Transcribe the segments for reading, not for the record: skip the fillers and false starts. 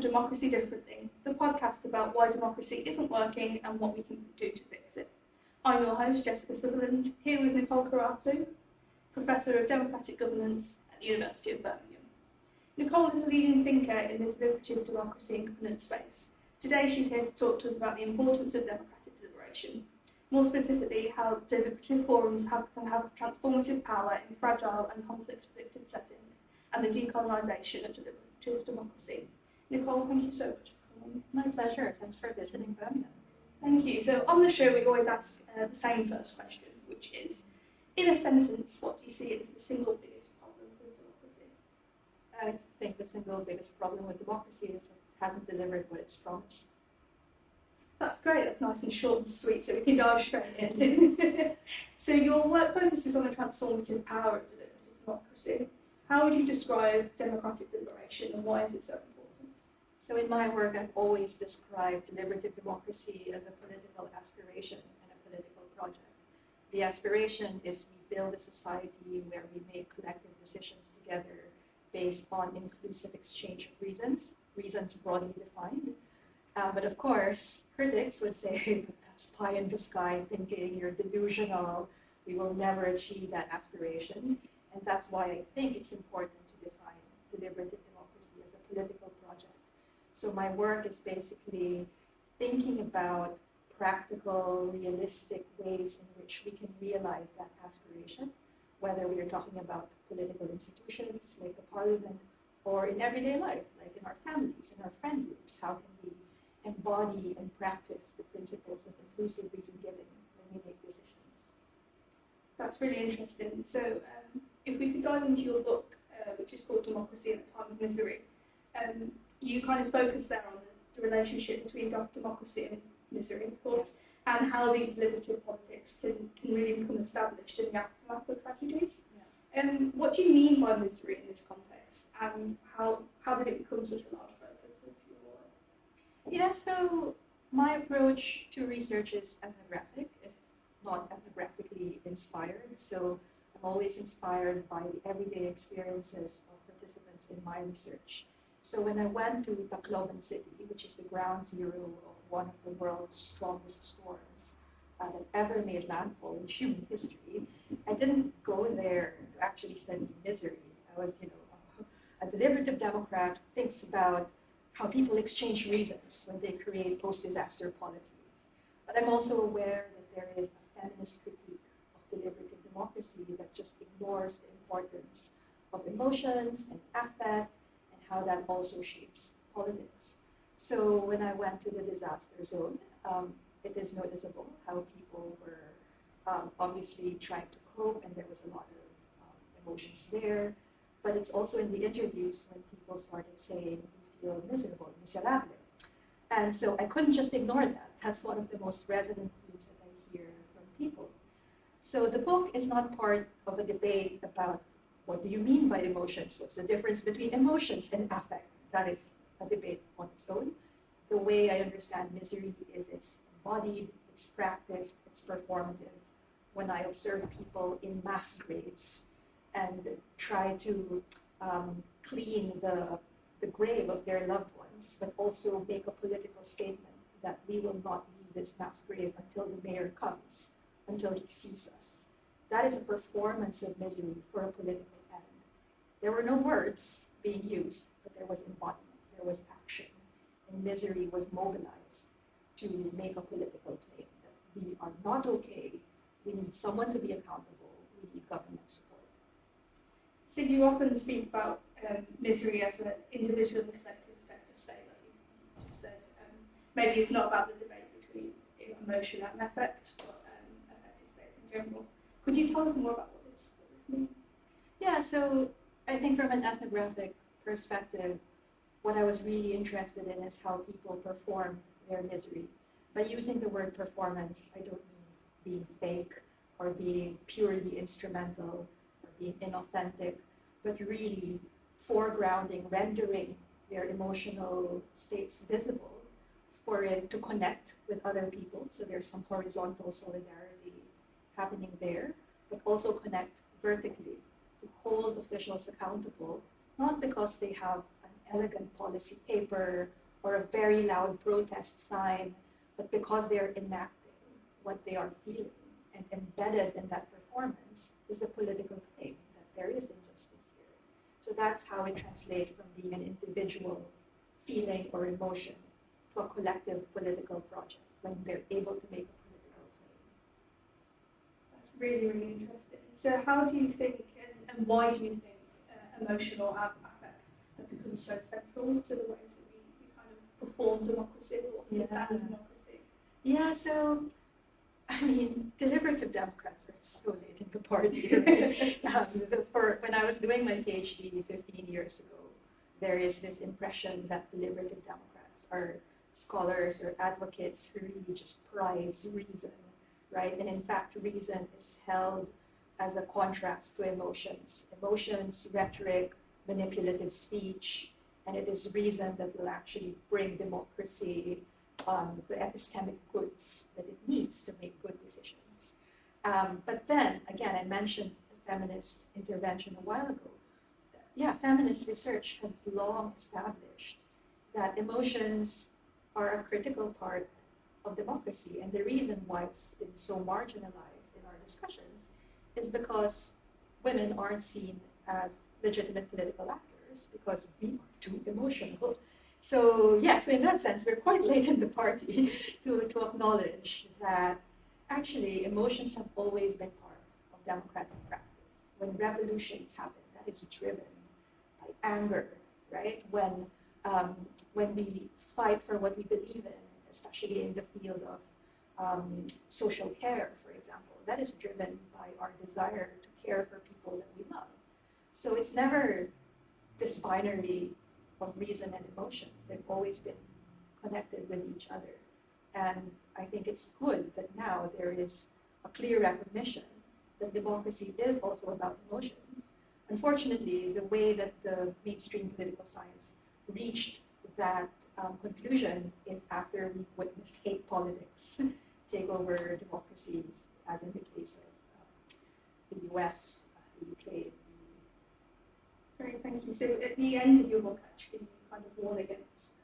Democracy Differently, the podcast about why democracy isn't working and what we can do to fix it. I'm your host, Jessica Sutherland, here with Nicole Curato, Professor of Democratic Governance at the University of Birmingham. Nicole is a leading thinker in the deliberative democracy and governance space. Today she's here to talk to us about the importance of democratic deliberation. More specifically, how deliberative forums can have transformative power in fragile and conflict-afflicted settings, and the decolonisation of deliberative democracy. Nicole, thank you so much for coming. My pleasure. Thanks for visiting Birmingham. Thank you. So on the show, we always ask the same first question, which is, in a sentence, what do you see as the single biggest problem with democracy? I think the single biggest problem with democracy is it hasn't delivered what it's promised. That's great. That's nice and short and sweet, so we can dive straight in. So your work focuses on the transformative power of deliberative democracy. How would you describe democratic deliberation, and why is it so important? So in my work, I've always described deliberative democracy as a political aspiration and a political project. The aspiration is we build a society where we make collective decisions together based on inclusive exchange of reasons broadly defined. But of course, critics would say that's pie in the sky thinking, you're delusional, we will never achieve that aspiration. And that's why I think it's important to define deliberative democracy as a political project. So my work is basically thinking about practical, realistic ways in which we can realize that aspiration, whether we are talking about political institutions like the parliament, or in everyday life, like in our families, in our friend groups. How can we embody and practice the principles of inclusive reason giving when we make decisions? That's really interesting. So if we could dive into your book, which is called Democracy in a Time of Misery, you kind of focus there on the relationship between democracy and misery, of course, and how these deliberative politics can really become established in the aftermath of tragedies. Yeah. What do you mean by misery in this context, and how did it become such a large focus of your work? Yeah, so my approach to research is ethnographic, if not ethnographically inspired. So I'm always inspired by the everyday experiences of participants in my research. So when I went to Decolonisation, which is the ground zero of one of the world's strongest storms that ever made landfall in human history, I didn't go there to actually study misery. I was, a deliberative Democrat who thinks about how people exchange reasons when they create post-disaster policies. But I'm also aware that there is a feminist critique of deliberative democracy that just ignores the importance of emotions and affect, how that also shapes politics. So when I went to the disaster zone, it is noticeable how people were obviously trying to cope, and there was a lot of emotions there. But it's also in the interviews when people started saying, we feel miserable, miserable. And so I couldn't just ignore that. That's one of the most resonant themes that I hear from people. So the book is not part of a debate about what do you mean by emotions? What's the difference between emotions and affect? That is a debate on its own. The way I understand misery is it's embodied, it's practiced, it's performative. When I observe people in mass graves and try to clean the grave of their loved ones, but also make a political statement that we will not leave this mass grave until the mayor comes, until he sees us. That is a performance of misery for a political end. There were no words being used, but there was embodiment, there was action, and misery was mobilized to make a political claim that we are not okay, we need someone to be accountable, we need government support. So you often speak about misery as an individual and collective affective state, like you just said. Maybe it's not about the debate between emotion and affect, but affective states in general. Could you tell us more about what this means? Yeah, so I think from an ethnographic perspective, what I was really interested in is how people perform their misery. By using the word performance, I don't mean being fake or being purely instrumental or being inauthentic, but really foregrounding, rendering their emotional states visible for it to connect with other people. So there's some horizontal solidarity happening there, but also connect vertically to hold officials accountable, not because they have an elegant policy paper or a very loud protest sign, but because they're enacting what they are feeling, and embedded in that performance is a political claim that there is injustice here. So that's how it translates from being an individual feeling or emotion to a collective political project when they're able to make a political claim. That's really, really interesting. So how do you think, and why do you think emotional affect have become so central to the ways that we kind of perform democracy or understand democracy? Yeah, so I mean, deliberative Democrats are so late in the party. Right? When I was doing my PhD 15 years ago, there is this impression that deliberative Democrats are scholars or advocates who really just prize reason, right? And in fact, reason is held as a contrast to emotions. Emotions, rhetoric, manipulative speech, and it is reason that will actually bring democracy the epistemic goods that it needs to make good decisions. But then, again, I mentioned the feminist intervention a while ago. Yeah, feminist research has long established that emotions are a critical part of democracy. And the reason why it's been so marginalized in our discussions is because women aren't seen as legitimate political actors because we are too emotional. So yeah, so in that sense, we're quite late in the party to acknowledge that actually emotions have always been part of democratic practice. When revolutions happen, that is driven by anger, right? When we fight for what we believe in, especially in the field of social care, for example, that is driven by our desire to care for people that we love. So it's never this binary of reason and emotion. They've always been connected with each other. And I think it's good that now there is a clear recognition that democracy is also about emotions. Unfortunately, the way that the mainstream political science reached that conclusion is after we witnessed hate politics take over democracies, as in the case of the US, the UK. Great, thank you. So at the end of your book, actually, you kind of warn against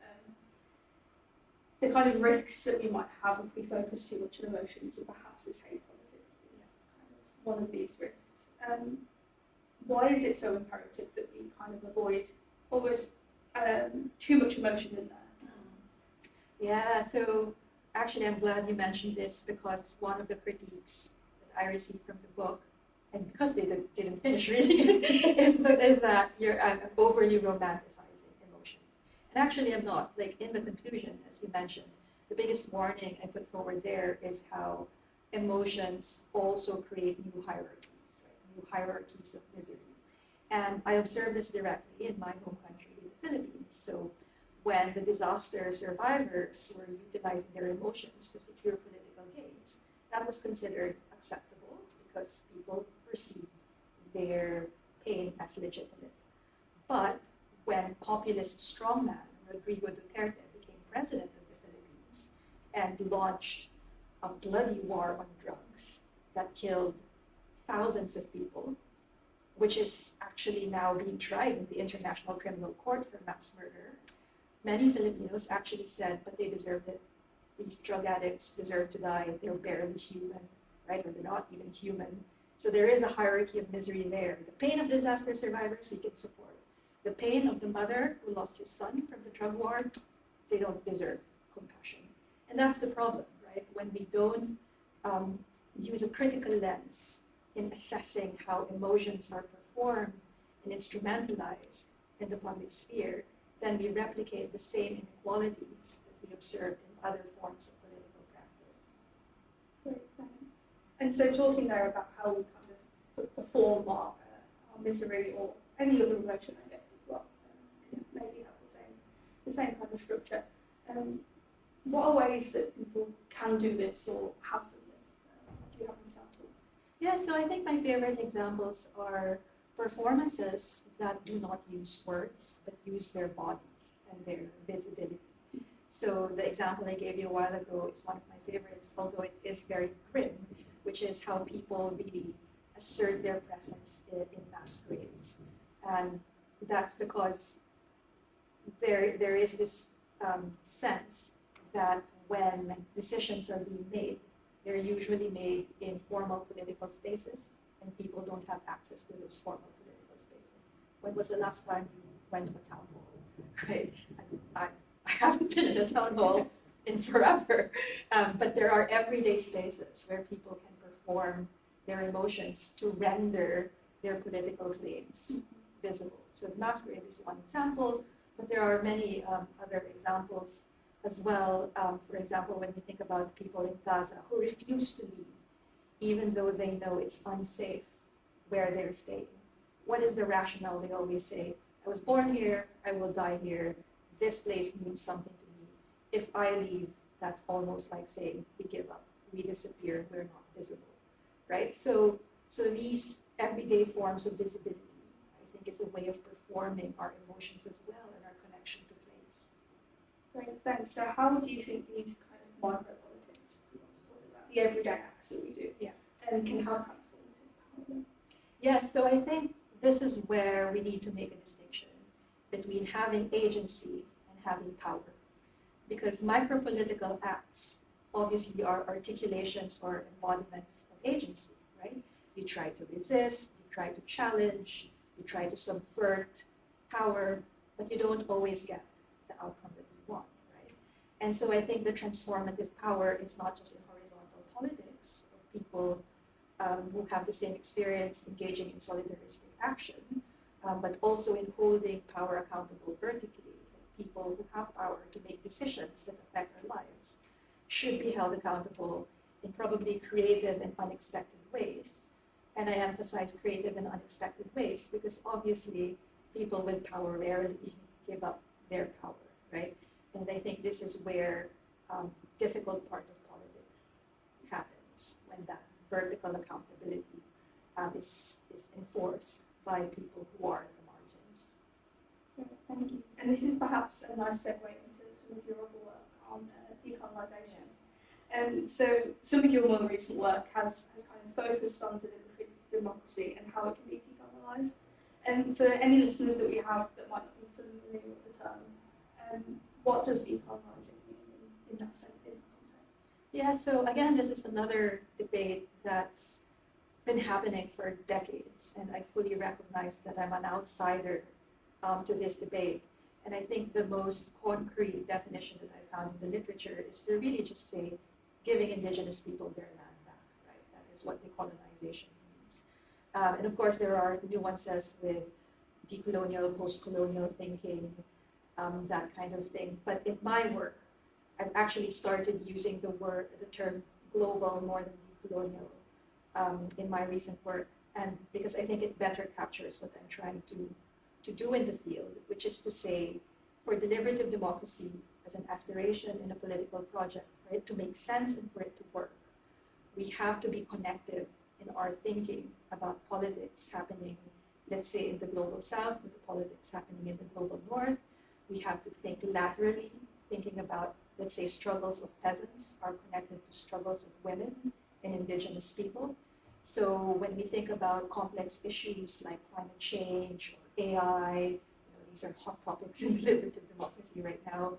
the kind of risks that we might have if we focus too much on emotions, and perhaps this hate politics is kind of one of these risks. Why is it so imperative that we kind of avoid almost too much emotion in there? Yeah, so actually I'm glad you mentioned this because one of the critiques that I received from the book, and because they didn't finish reading it, is that I'm overly romanticizing emotions. And actually I'm not. Like in the conclusion, as you mentioned, the biggest warning I put forward there is how emotions also create new hierarchies, right? New hierarchies of misery. And I observed this directly in my home country, the Philippines. So when the disaster survivors were utilizing their emotions to secure political gains, that was considered acceptable because people perceived their pain as legitimate. But when populist strongman Rodrigo Duterte became president of the Philippines and launched a bloody war on drugs that killed thousands of people, which is actually now being tried in the International Criminal Court for mass murder, many Filipinos actually said, but they deserved it. These drug addicts deserve to die. They're barely human, right? Or they're not even human. So there is a hierarchy of misery there. The pain of disaster survivors, we can support. The pain of the mother who lost his son from the drug war, they don't deserve compassion. And that's the problem, right? When we don't use a critical lens in assessing how emotions are performed and instrumentalized in the public sphere, then we replicate the same inequalities that we observed in other forms of political practice. Great, thanks. And so talking there about how we kind of perform our misery or any other emotion, I guess, as well, maybe have the same kind of structure. What are ways that people can do this or have done this? Do you have examples? Yeah, so I think my favorite examples are performances that do not use words, but use their bodies and their visibility. So the example I gave you a while ago is one of my favorites, although it is very grim, which is how people really assert their presence in mass graves. And that's because there is this sense that when decisions are being made, they're usually made in formal political spaces, and people don't have access to those formal political spaces. When was the last time you went to a town hall? Right? I haven't been in a town hall in forever, but there are everyday spaces where people can perform their emotions to render their political claims visible. So the masquerade is one example, but there are many other examples as well. For example, when we think about people in Gaza who refuse to leave, even though they know it's unsafe where they're staying. What is the rationale? They always say, I was born here, I will die here, this place means something to me. If I leave, that's almost like saying, we give up, we disappear, we're not visible, right? So these everyday forms of visibility, I think, is a way of performing our emotions as well and our connection to place. Great, thanks. So how do you think these kind of micro-politics, the everyday acts that we do, can have transformative power? Yes, so I think this is where we need to make a distinction between having agency and having power. Because micro-political acts obviously are articulations or embodiments of agency, right? You try to resist, you try to challenge, you try to subvert power, but you don't always get the outcome that you want, right? And so I think the transformative power is not just in horizontal politics of people who have the same experience engaging in solidaristic action, but also in holding power accountable vertically. People who have power to make decisions that affect our lives should be held accountable in probably creative and unexpected ways. And I emphasize creative and unexpected ways because obviously people with power rarely give up their power, right? And I think this is where difficult part of politics happens, when that vertical accountability is enforced by people who are at the margins. Thank you. And this is perhaps a nice segue into some of your other work on decolonisation. So some of your more recent work has kind of focused on deliberative democracy and how it can be decolonised. And for any listeners that we have that might not be familiar with the term, what does decolonising mean in that sense, in that context? Yeah, so again, this is another debate that's been happening for decades, and I fully recognize that I'm an outsider to this debate. And I think the most concrete definition that I found in the literature is to really just say giving indigenous people their land back, right? That is what decolonization means. And of course, there are nuances with decolonial, post-colonial thinking, that kind of thing. But in my work, I've actually started using the term global more than decolonial in my recent work, and because I think it better captures what I'm trying to do in the field, which is to say, for deliberative democracy as an aspiration in a political project, for it to make sense and for it to work, we have to be connected in our thinking about politics happening, let's say, in the global south, with the politics happening in the global north. We have to think laterally, thinking about, let's say, struggles of peasants are connected to struggles of women and indigenous people. So when we think about complex issues like climate change or AI, these are hot topics in deliberative democracy right now,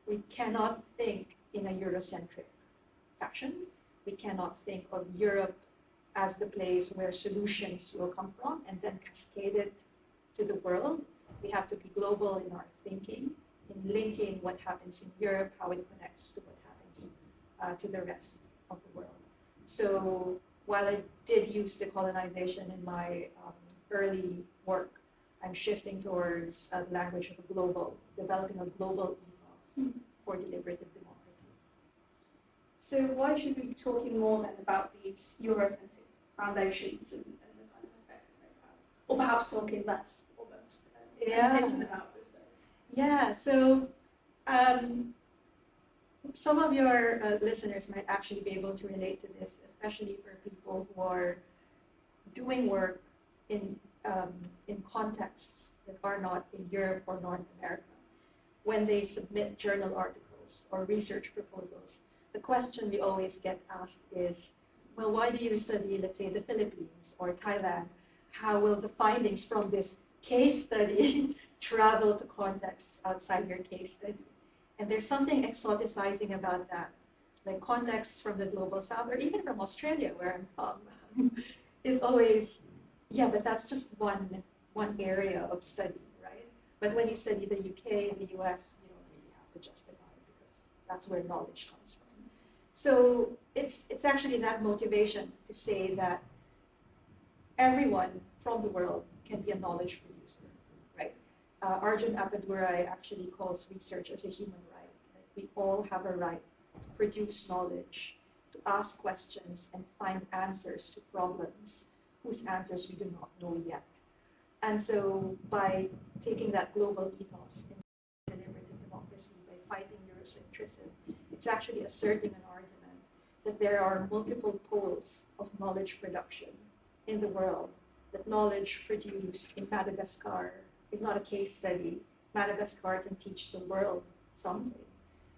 we cannot think in a Eurocentric fashion. We cannot think of Europe as the place where solutions will come from and then cascade it to the world. We have to be global in our thinking, in linking what happens in Europe, how it connects to what happens to the rest of the world. So while I did use decolonization in my early work, I'm shifting towards the language of a global, developing a global ethos for deliberative democracy. So why should we be talking more then about these Eurocentric foundations and the kind of effect they have? Or perhaps talking less, almost, and taking them out of this space? Yeah, so some of your listeners might actually be able to relate to this, especially for people who are doing work in contexts that are not in Europe or North America. When they submit journal articles or research proposals, the question we always get asked is, well, why do you study, let's say, the Philippines or Thailand? How will the findings from this case study travel to contexts outside your case study. And there's something exoticizing about that, like contexts from the global south or even from Australia, where I'm from. It's always, yeah, but that's just one area of study, right? But when you study the UK, the US, you don't really have to justify it because that's where knowledge comes from. So it's actually that motivation to say that everyone from the world can be a knowledge producer, right? Arjun Appadurai actually calls research as a human right. Like we all have a right to produce knowledge, to ask questions and find answers to problems whose answers we do not know yet. And so by taking that global ethos in deliberative democracy, by fighting Eurocentrism, it's actually asserting an argument that there are multiple poles of knowledge production in the world, that knowledge produced in Madagascar is not a case study. Madagascar can teach the world something.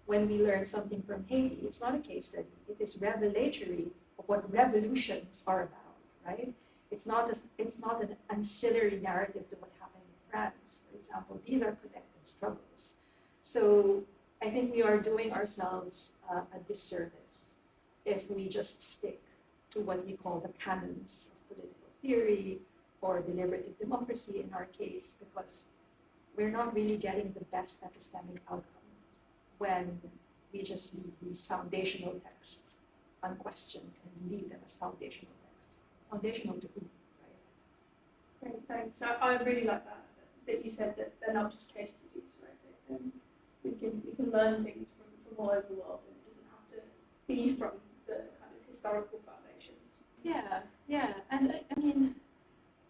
When we learn something from Haiti, it's not a case study. It is revelatory of what revolutions are about, right? It's not an ancillary narrative to what happened in France, for example. These are connected struggles. So I think we are doing ourselves a disservice if we just stick to what we call the canons of political theory or deliberative democracy in our case, because we're not really getting the best epistemic outcome when we just leave these foundational texts unquestioned and leave them as foundational texts. Foundational to who, right? Great, thanks. So I really like that you said that they're not just case studies, right? We can learn things from all over the world, and it doesn't have to be from the kind of historical foundations. Yeah, and I mean,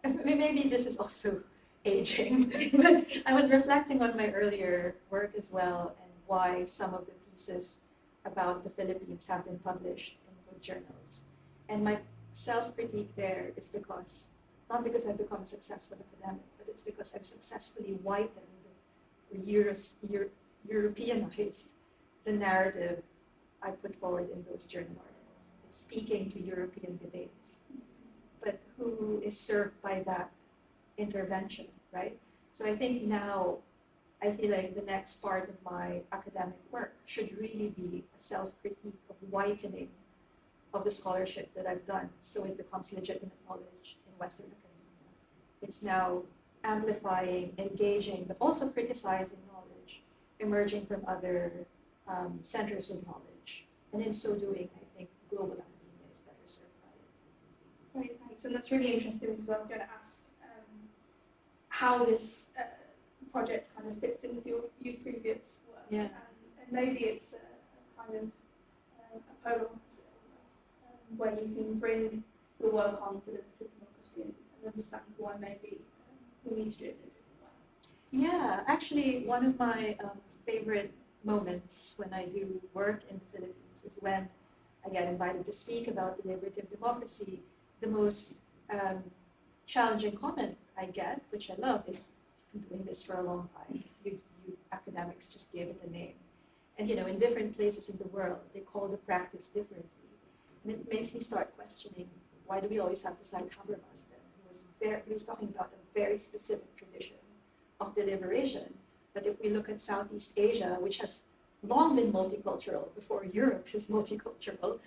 maybe this is also aging, but I was reflecting on my earlier work as well and why some of the pieces about the Philippines have been published in good journals. And my self-critique there is not because I've become a successful academic, but it's because I've successfully whitened or Europeanized the narrative I put forward in those journal articles. It's speaking to European debates, but who is served by that intervention, right? So I think now, I feel like the next part of my academic work should really be a self-critique of whitening of the scholarship that I've done so it becomes legitimate knowledge in Western academia. It's now amplifying, engaging, but also criticizing knowledge emerging from other centers of knowledge. And in so doing, I think global academia is better served by it. Great, thanks. And that's really interesting because I was going to ask how this project kind of fits in with your previous work. Yeah. And maybe it's a kind of a polar opposite almost, where you can bring your work on to the democracy and understand why maybe we need to do it in a different way. Yeah, actually, one of my favorite moments when I do work in the Philippines is when I get invited to speak about deliberative democracy. The most challenging comment I get, which I love, is "I've been doing this for a long time. You academics just gave it a name." And in different places in the world, they call the practice differently. And it makes me start questioning, why do we always have to cite Habermas then? He was talking about a very specific tradition of deliberation. But if we look at Southeast Asia, which has long been multicultural before Europe is multicultural,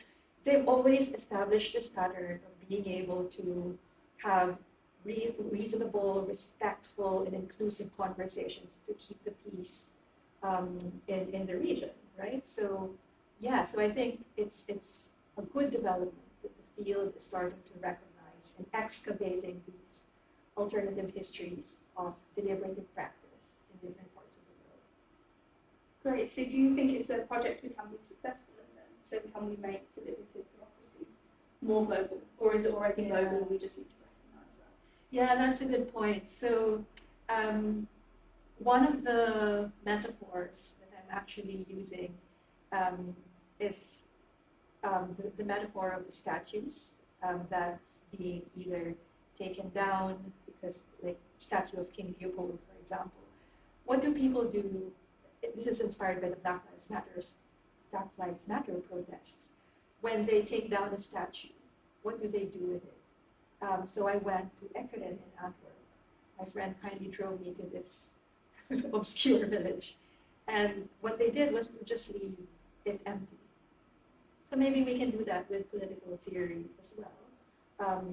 they've always established this pattern of being able to have reasonable, respectful, and inclusive conversations to keep the peace in the region, right? So I think it's a good development that the field is starting to recognize and excavating these alternative histories of deliberative practice in different parts of the world. Great. So do you think it's a project we can be successful in then? So can we make deliberative democracy more global? Or is it already global and we just need to recognize that? Yeah, that's a good point. So one of the metaphors that I'm actually using is the metaphor of the statues that's being either taken down because, like, statue of King Leopold, for example. What do people do? This is inspired by the Black Lives Matter protests. When they take down a statue, what do they do with it? So I went to Ekeren in Antwerp. My friend kindly drove me to this obscure village. And what they did was to just leave it empty. So maybe we can do that with political theory as well.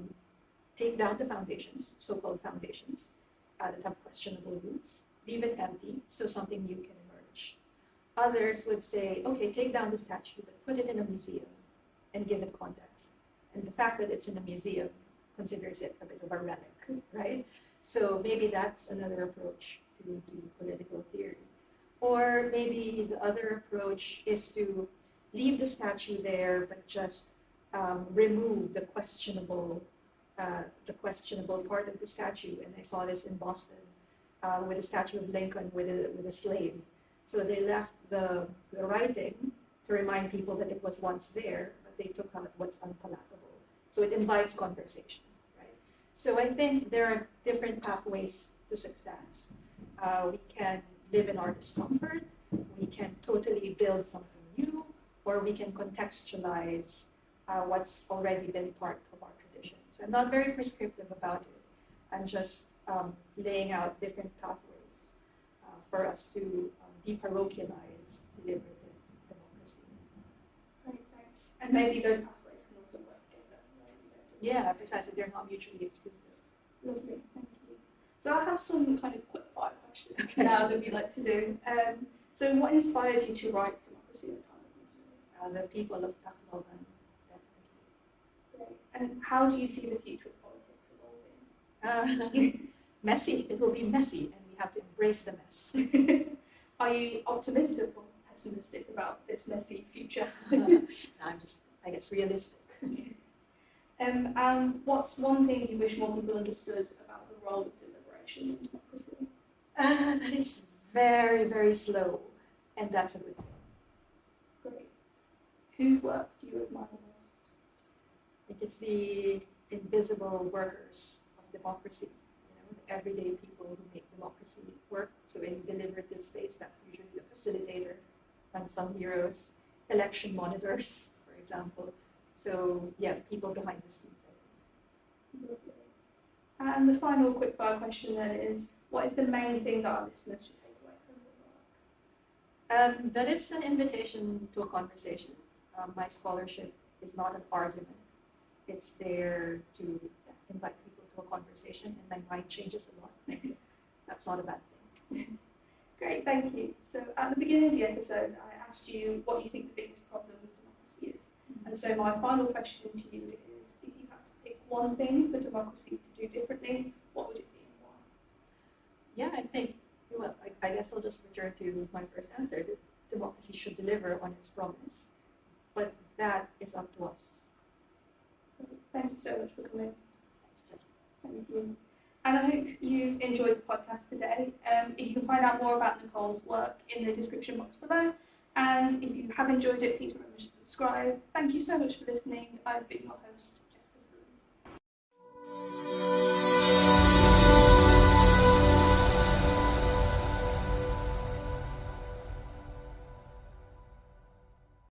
Take down the foundations, so-called foundations, that have questionable roots, leave it empty so something new can emerge. Others would say, okay, take down the statue, but put it in a museum and give it context. And the fact that it's in a museum considers it a bit of a relic, right? So maybe that's another approach to political theory. Or maybe the other approach is to leave the statue there, but just remove the questionable part of the statue. And I saw this in Boston with a statue of Lincoln with a slave. So they left the writing to remind people that it was once there, but they took out what's unpalatable. So it invites conversation, right? So I think there are different pathways to success. We can live in our discomfort, we can totally build something new, or we can contextualize what's already been part of our tradition. So I'm not very prescriptive about it. I'm just laying out different pathways for us to deparochialize deliberative democracy. Great, thanks. And maybe those pathways can also work together. Right? Yeah, precisely. They're not mutually exclusive. Lovely, thank you. So I have some kind of quick fire questions now that we like to do. So what inspired you to write Democracy in the Climate? The people of Decolonisation, definitely. Great. And how do you see the future of politics evolving? Messy. It will be messy, and we have to embrace the mess. Are you optimistic or pessimistic about this messy future? I'm just, I guess, realistic. And what's one thing you wish more people understood about the role of deliberation in democracy? That it's very, very slow, and that's a good thing. Great. Whose work do you admire most? I think it's the invisible workers of democracy, the everyday people who make democracy work. So in deliberative space, that's usually the facilitator, unsung heroes, election monitors, for example. So yeah, people behind the scenes. And the final quickfire question then is, what is the main thing that our listeners should take away from your work? That it's an invitation to a conversation. My scholarship is not an argument. It's there to invite people to a conversation, and my mind changes a lot. That's not a bad thing. Great, thank you. So at the beginning of the episode, I asked you what you think the biggest problem with democracy is. And so my final question to you is, if you had to pick one thing for democracy to do differently, what would it be and why? Yeah, I think, well, I guess I'll just return to my first answer, that democracy should deliver on its promise. But that is up to us. Thank you so much for coming. Thanks, Jessica. Thank you. And I hope you've enjoyed the podcast today. You can find out more about Nicole's work in the description box below. And if you have enjoyed it, please remember to subscribe. Thank you so much for listening. I've been your host,